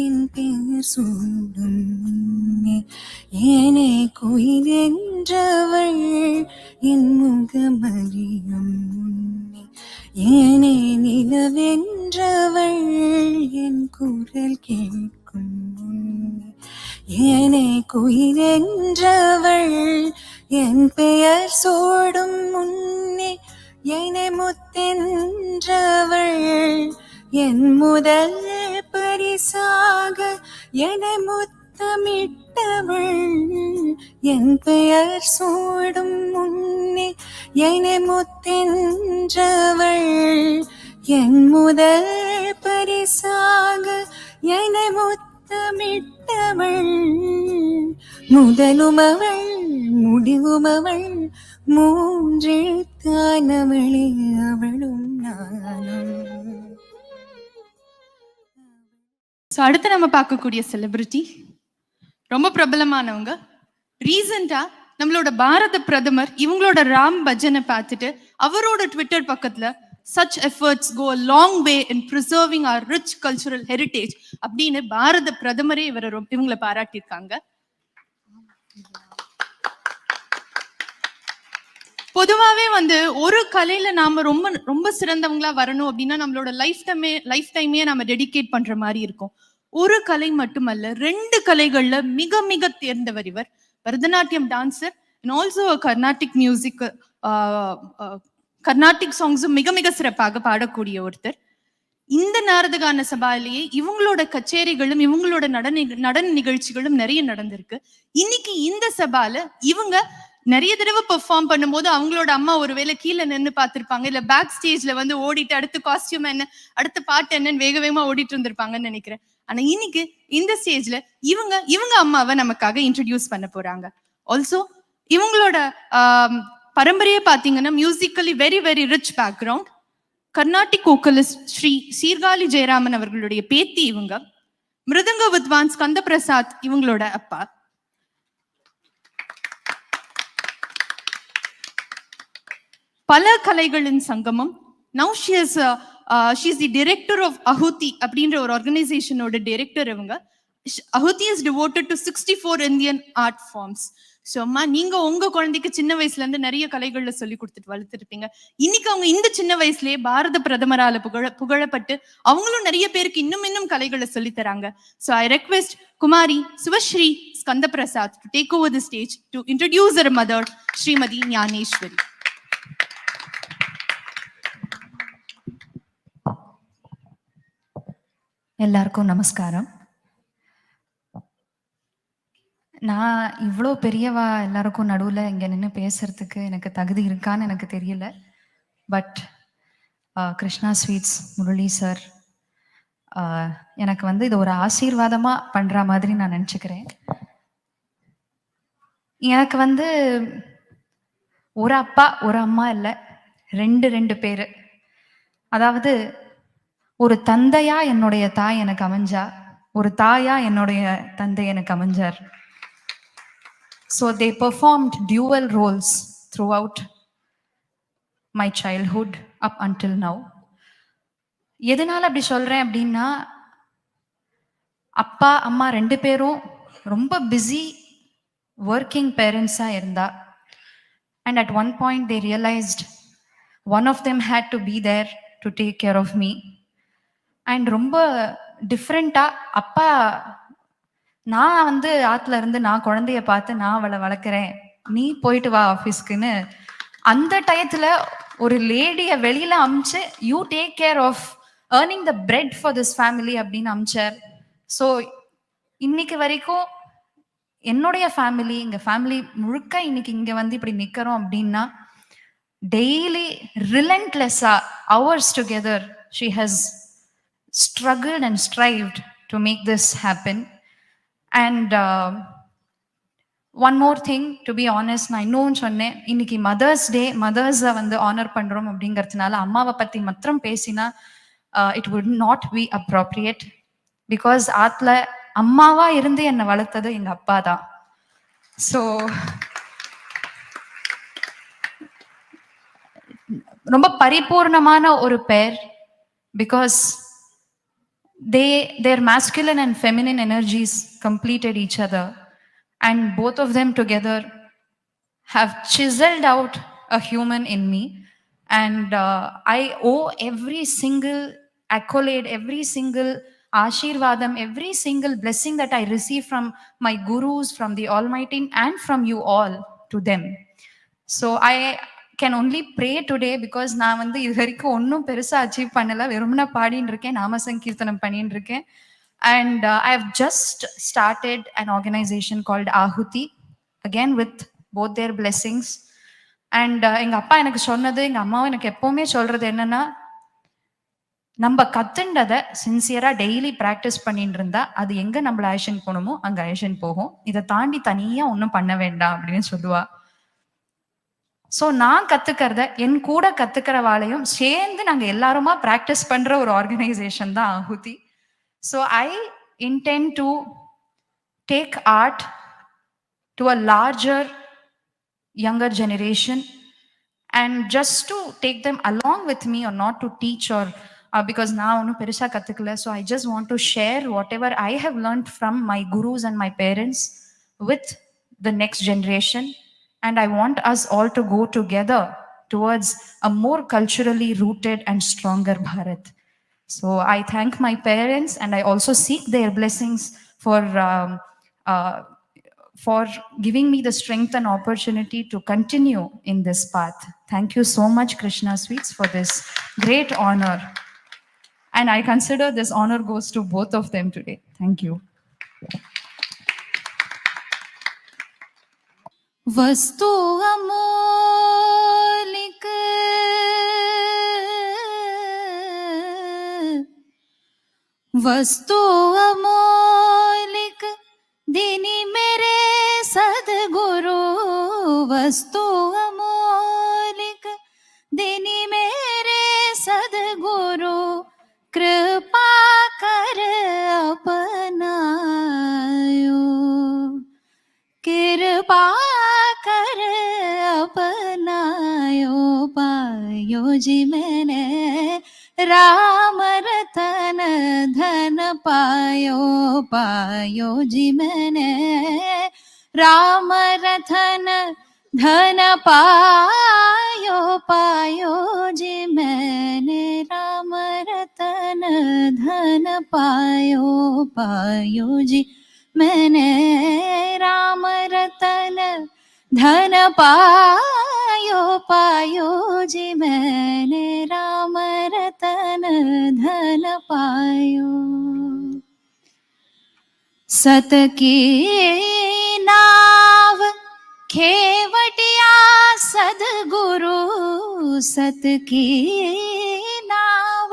என் பெயர் சொல்லும் முன்னே ஏனே குயிலென்றவள் என் முகமறியும் முன்னே ஏனே நிலவென்றவள் என் குரல் கேட்கும் முன்னே ஏனே குயிலென்றவள் என் பெயர் சூடும் முன்னே ஏனே முத்தென்றவள் என் முதல் பரிசாக என்னை முத்தமிட்டவள் என் பெயர் சூடும் முன்னே என்னை முத்தென்றவள் என் முதல் பரிசாக என்னை முத்தமிட்டவள் முதலும் அவள் முடிவும் அவள் மூன்றெழுத்தானவளே அவளும் நானும். ஸோ அடுத்து நம்ம பார்க்கக்கூடிய செலிபிரிட்டி ரொம்ப பிரபலமானவங்க. ரீசெண்டா நம்மளோட பாரத பிரதமர் இவங்களோட ராம் பஜனை பார்த்துட்டு அவரோட ட்விட்டர் பக்கத்துல such efforts go a long way in preserving our rich cultural heritage அப்படின்னு பாரத பிரதமரே இவங்களை பாராட்டியிருக்காங்க. பொதுவாகவே ஒரு கலையில நாம ரொம்ப ரொம்ப சிறந்தவங்களா வரணும் அப்படின்னா நம்மளோட லைஃப் டைமே நம்ம டெடிகேட் பண்ற மாதிரி இருக்கும். ஒரு கலை மட்டுமல்ல, 2 கலைகள்ல மிக மிக தேர்ந்தவர் இவர். Bharatanatyam dancer and also Carnatic music, Carnatic சாங்ஸும் மிக மிக சிறப்பாக பாடக்கூடிய ஒருத்தர். இந்த நாரதகான சபாலேயே இவங்களோட கச்சேரிகளும் இவங்களோட நடன நிகழ்ச்சிகளும் நிறைய நடந்திருக்கு. இன்னைக்கு இந்த சபால இவங்க நிறைய தடவை பெர்ஃபார்ம் பண்ணும்போது அவங்களோட அம்மா ஒருவேளை கீழே நின்று பார்த்திருப்பாங்க, இல்ல பேக் ஸ்டேஜ்ல ஓடிட்டு அடுத்த காஸ்டியூம் என்ன, அடுத்த பாட்டு என்னன்னு வேக வேகமா ஓடிட்டு இருந்திருப்பாங்கன்னு நினைக்கிறேன். ஆனா இன்னைக்கு இந்த ஸ்டேஜ்ல இவங்க அம்மாவை நமக்காக இன்ட்ரடியூஸ் பண்ண போறாங்க. ஆல்சோ இவங்களோட பரம்பரையை பாத்தீங்கன்னா musically very very rich background. Carnatic vocalist Sri Sirkazhi Jayaraman அவர்களுடைய பேத்தி இவங்க. மிருதங்க வித்வான் ஸ்கந்த பிரசாத் இவங்களோட அப்பா. பல கலைகளின் சங்கமம். Now she is the director of Ahuti அப்படின்ற ஒரு ஆர்கனைசேஷனோட டைரக்டர் இவங்க. Ahuti is devoted to 64 Indian art forms. So அம்மா, நீங்க உங்க குழந்தைக்கு சின்ன வயசுல இருந்து நிறைய கலைகள்ல சொல்லி கொடுத்துட்டு வளர்த்துருப்பீங்க. இன்னைக்கு அவங்க இந்த சின்ன வயசுலயே பாரத பிரதமரால புகழப்பட்டு அவங்களும் நிறைய பேருக்கு இன்னும் கலைகளை சொல்லி தராங்க. So I request Kumari Swasri Skanda Prasad to take over the stage to introduce her mother Srimathi Gnaneswari. எல்லாருக்கும் நமஸ்காரம். நான் இவ்வளோ பெரியவா எல்லாருக்கும் நடுவில் இங்கே நின்று பேசுறதுக்கு எனக்கு தகுதி இருக்கான்னு எனக்கு தெரியல. But Krishna sweets Murali sir எனக்கு இது ஒரு ஆசீர்வாதமாக பண்ணுற மாதிரி நான் நினச்சிக்கிறேன். எனக்கு ஒரு அப்பா ஒரு அம்மா இல்லை, ரெண்டு பேர். அதாவது ஒரு தந்தையா என்னுடைய தாய் எனக்கு அமைஞ்சா, ஒரு தாயா என்னுடைய தந்தை எனக்கு அமைஞ்சார். So they performed dual roles throughout my childhood up until now. எதனால அப்படி சொல்றேன் அப்படின்னா, அப்பா அம்மா 2 பேரும் ரொம்ப பிஸி ஒர்க்கிங் பேரண்ட்ஸா இருந்தா. And at one point they realized one of them had to be there to take care of me. And ரொம்ப டிஃப்ரெண்டா அப்பா, நான் ஆத்துல இருந்து நான் குழந்தைய பார்த்து நான் அவளை வளர்க்குறேன், நீ போயிட்டு வா ஆஃபீஸ்க்குன்னு அந்த டயத்துல ஒரு லேடிய வெளியில அமிச்சு you take care of earning the bread for this family அப்படின்னு அமிச்சார். ஸோ இன்னைக்கு வரைக்கும் என்னுடைய ஃபேமிலி, எங்க ஃபேமிலி முழுக்க இன்னைக்கு இங்க இப்படி நிக்கிறோம் அப்படின்னா daily ரிலன்ட்லெஸ்ஸா hours together she has struggled and strived to make this happen. And one more thing, to be honest, நான் இன்னும் சொன்னேன், இன்னைக்கு மதர்ஸ் டே, மதர்ஸை ஆனர் பண்றோம் அப்படிங்கிறதுனால அம்மாவை பத்தி மாத்திரம் பேசினா it would not be appropriate. Because ஆத்துல அம்மாவா இருந்து என்னை வளர்த்தது எங்க அப்பா தான். ஸோ ரொம்ப பரிபூர்ணமான ஒரு பேர். Because their masculine and feminine energies completed each other, and both of them together have chiseled out a human in me. And I owe every single accolade, every single ashirvadam, every single blessing that I receive from my gurus, from the Almighty, and from you all to them. So I can only pray today because நான் வந்து இது வரைக்கும் ஒன்றும் பெருசாக achieve பண்ணலை, வெறும்னா பாடின்னு இருக்கேன், நாம சங்கீர்த்தனம் பண்ணின்னு இருக்கேன். And I have just started an organization called Ahuti, again with both their blessings. And எங்க அப்பா எனக்கு சொன்னது, எங்க அம்மாவும் எனக்கு எப்பவுமே சொல்றது என்னன்னா, நம்ம கத்துண்டதை சின்சியரா டெய்லி ப்ராக்டிஸ் பண்ணிட்டு இருந்தா அது எங்க நம்மள ஆக்ஷன் போகணுமோ அங்க ஆக்ஷன் போகும், இதை தாண்டி தனியா ஒன்றும் பண்ண வேண்டாம் அப்படின்னு சொல்லுவா. ஸோ நான் கத்துக்கிறத என் கூட கத்துக்கிறவாளையும் சேர்ந்து நாங்க எல்லாருமா ப்ராக்டிஸ் பண்ற ஒரு ஆர்கனைசேஷன் தான் ஆகுதி. So I intend to take art to a larger younger generation, and just to take them along with me, or not to teach, or because now no perusa kathukala, so I just want to share whatever I have learned from my gurus and my parents with the next generation. And I want us all to go together towards a more culturally rooted and stronger Bharat. So I thank my parents, and I also seek their blessings for giving me the strength and opportunity to continue in this path. Thank you so much, Krishna Sweets, for this great honor. And I consider this honor goes to both of them today. Thank you. वस्तु अमोलिक वस्तु अमोलिक दिनी मेरे सदगुरु, वस्तु अमोलिक दिनी मेरे सदगुरु, कृपा कर अपनायो, कृपा कर अपनायो, पायो जी मैंने राम रतन धन पायो, पायो जी मैंने राम रतन धन पायो, पायो जी मैंने राम रतन धन पायो, पायो जी मैंने राम रतन धन पायो, पायो जी मैंने राम रतन धन पायो। सत की नाव खेवटिया सदगुरु, सत की नाव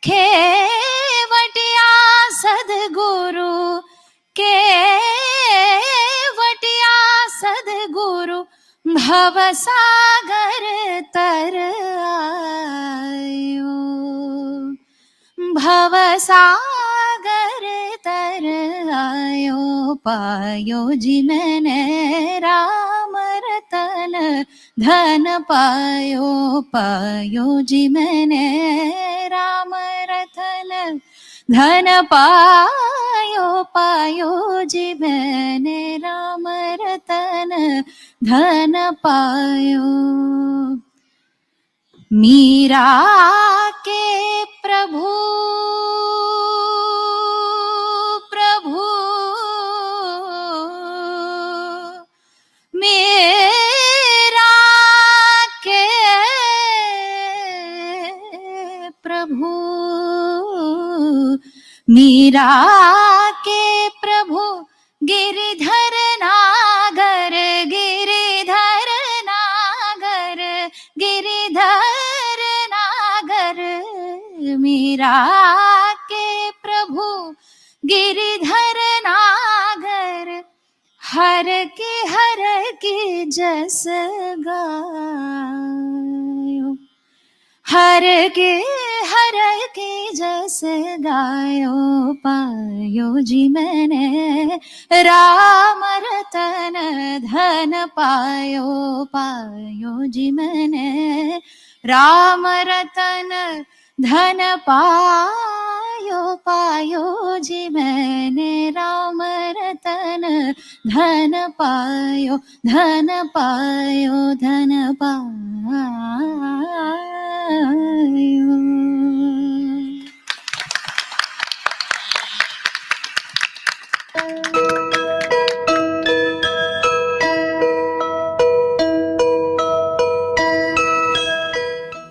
खेवटिया सदगुरु, केवटिया सदगुरु, भवसागर तर आयो, भवसागर तर आयो, पायो जी मैंने राम रतन धन पायो, पायो जी मैंने राम रतन धन पायो, पायो जी मैंने राम रतन धन पायो। मीरा के प्रभु प्रभु मेरा के प्रभु, मीरा के प्रभु, गिरिधर नागर, गिरिधर नागर, गिरिधर नागर, मीरा के प्रभु गिरिधर नागर, हर की जस गायो, हर के जस गायो, पायो जी मैंने राम रतन धन पायो, पायो जी मैंने राम रतन धन पायो, पायो पायो जी मैंने राम रतन धन पायो धन पायो धन पायो।